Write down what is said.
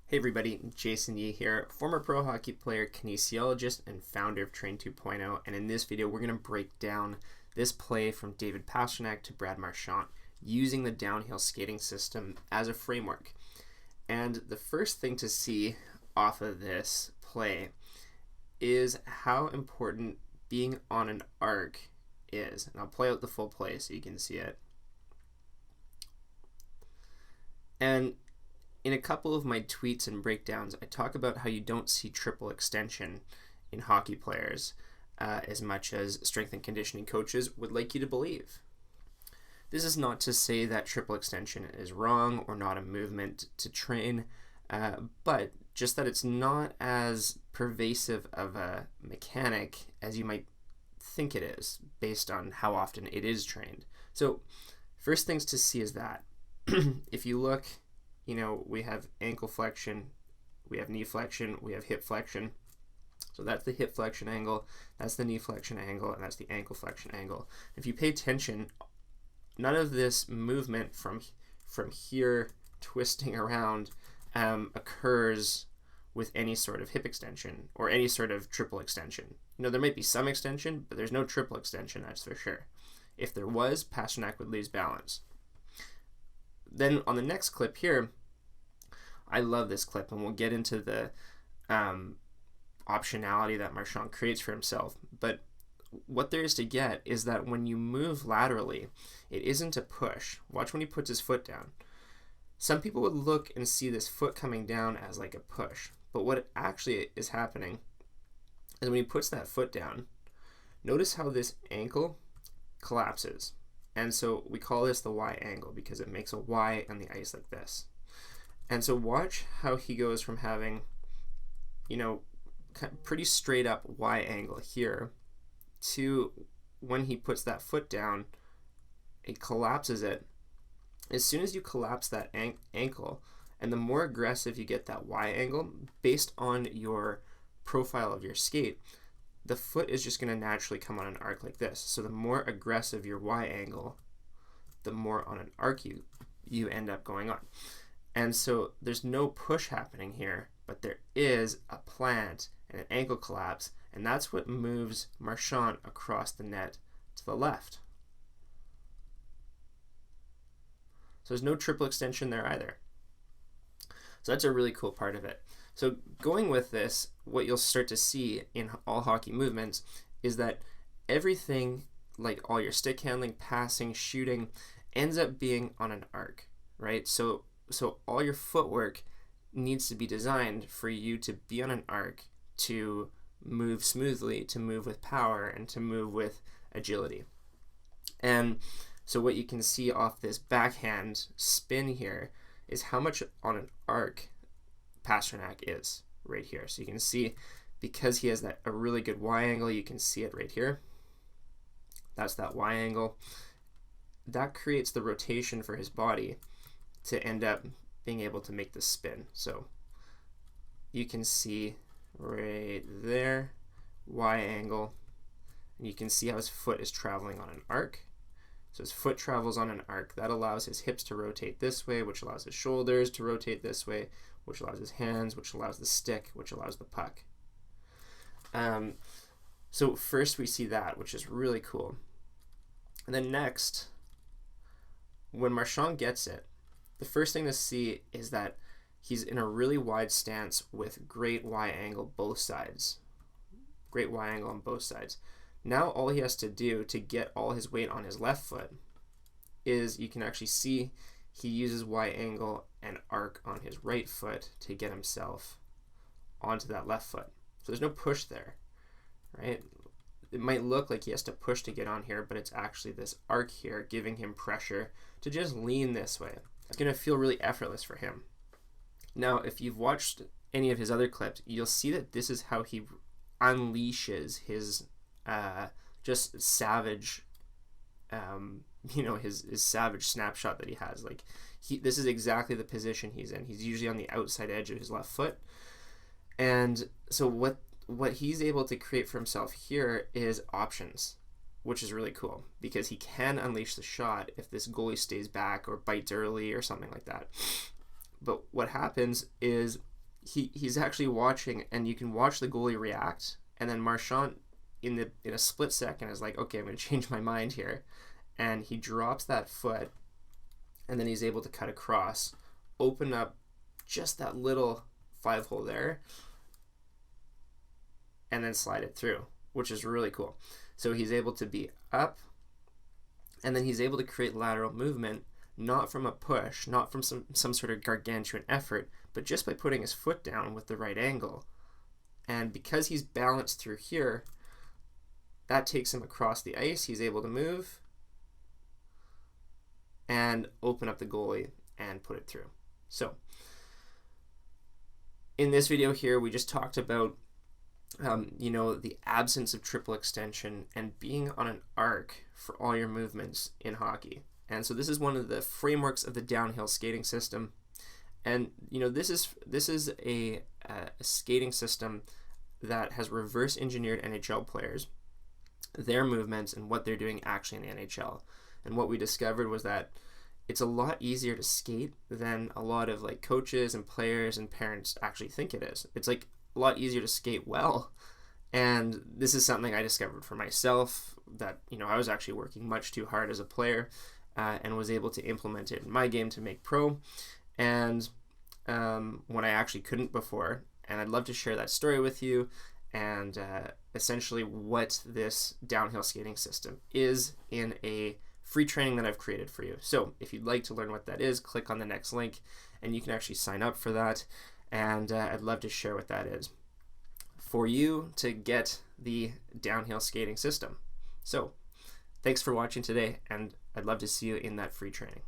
Hey everybody, Jason Yee here, former pro hockey player, kinesiologist, and founder of Train 2.0, and in this video we're going to break down this play from David Pastrnak to Brad Marchand using the downhill skating system as a framework. And the first thing to see off of this play is how important being on an arc is. And I'll play out the full play so you can see it. And in a couple of my tweets and breakdowns, I talk about how you don't see triple extension in hockey players as much as strength and conditioning coaches would like you to believe. This is not to say that triple extension is wrong or not a movement to train, but just that it's not as pervasive of a mechanic as you might think it is based on how often it is trained. So first things to see is that if you look, we have ankle flexion, we have knee flexion, we have hip flexion. So that's the hip flexion angle, that's the knee flexion angle, and that's the ankle flexion angle. If you pay attention, none of this movement from here twisting around occurs with any sort of hip extension or any sort of triple extension. There might be some extension, but there's no triple extension, that's for sure. If there was, Pastrnak would lose balance. Then on the next clip here, I love this clip, and we'll get into the optionality that Marchand creates for himself. But what there is to get is that when you move laterally, it isn't a push. Watch when he puts his foot down. Some people would look and see this foot coming down as like a push. But what actually is happening is when he puts that foot down, notice how this ankle collapses. And so we call this the Y angle because it makes a Y on the ice like this. And so watch how he goes from having, pretty straight up Y angle here to when he puts that foot down, it collapses it. As soon as you collapse that ankle, and the more aggressive you get that Y angle, based on your profile of your skate, the foot is just going to naturally come on an arc like this. So the more aggressive your Y angle, the more on an arc you end up going on. And so there's no push happening here, but there is a plant and an ankle collapse, and that's what moves Marchand across the net to the left. So there's no triple extension there either. So that's a really cool part of it. So going with this, what you'll start to see in all hockey movements is that everything, like all your stick handling, passing, shooting, ends up being on an arc, right? So all your footwork needs to be designed for you to be on an arc, to move smoothly, to move with power, and to move with agility. And so what you can see off this backhand spin here is how much on an arc Pastrnak is right here. So you can see, because he has a really good Y angle, you can see it right here. That's that Y angle. That creates the rotation for his body to end up being able to make the spin. So you can see right there, Y angle, and you can see how his foot is traveling on an arc. So his foot travels on an arc. That allows his hips to rotate this way, which allows his shoulders to rotate this way, which allows his hands, which allows the stick, which allows the puck. So first we see that, which is really cool. And then next, when Marchand gets it, the first thing to see is that he's in a really wide stance with great Y angle both sides. Great Y angle on both sides. Now all he has to do to get all his weight on his left foot is, you can actually see he uses Y angle and arc on his right foot to get himself onto that left foot. So there's no push there, right? It might look like he has to push to get on here, but it's actually this arc here giving him pressure to just lean this way. It's going to feel really effortless for him. Now, if you've watched any of his other clips, you'll see that this is how he unleashes his just savage, his savage snapshot that he has. Like, this is exactly the position he's in. He's usually on the outside edge of his left foot. And so what he's able to create for himself here is options, which is really cool because he can unleash the shot if this goalie stays back or bites early or something like that. But what happens is he's actually watching, and you can watch the goalie react, and then Marchand in a split second is like, okay, I'm going to change my mind here, and he drops that foot, and then he's able to cut across, open up just that little 5-hole there, and then slide it through, which is really cool. So he's able to be up, and then he's able to create lateral movement, not from a push, not from some sort of gargantuan effort, but just by putting his foot down with the right angle. And because he's balanced through here, that takes him across the ice. He's able to move and open up the goalie and put it through. So in this video here, we just talked about the absence of triple extension and being on an arc for all your movements in hockey. And so this is one of the frameworks of the downhill skating system. And this is a skating system that has reverse engineered NHL players, their movements and what they're doing actually in the NHL. And what we discovered was that it's a lot easier to skate than a lot of like coaches and players and parents actually think it is. It's like a lot easier to skate well. And this is something I discovered for myself, that I was actually working much too hard as a player, and was able to implement it in my game to make pro, and when I actually couldn't before. And I'd love to share that story with you, and essentially what this downhill skating system is in a free training that I've created for you. So if you'd like to learn what that is, click on the next link and you can actually sign up for that, and I'd love to share what that is for you to get the downhill skating system. So thanks for watching today, and I'd love to see you in that free training.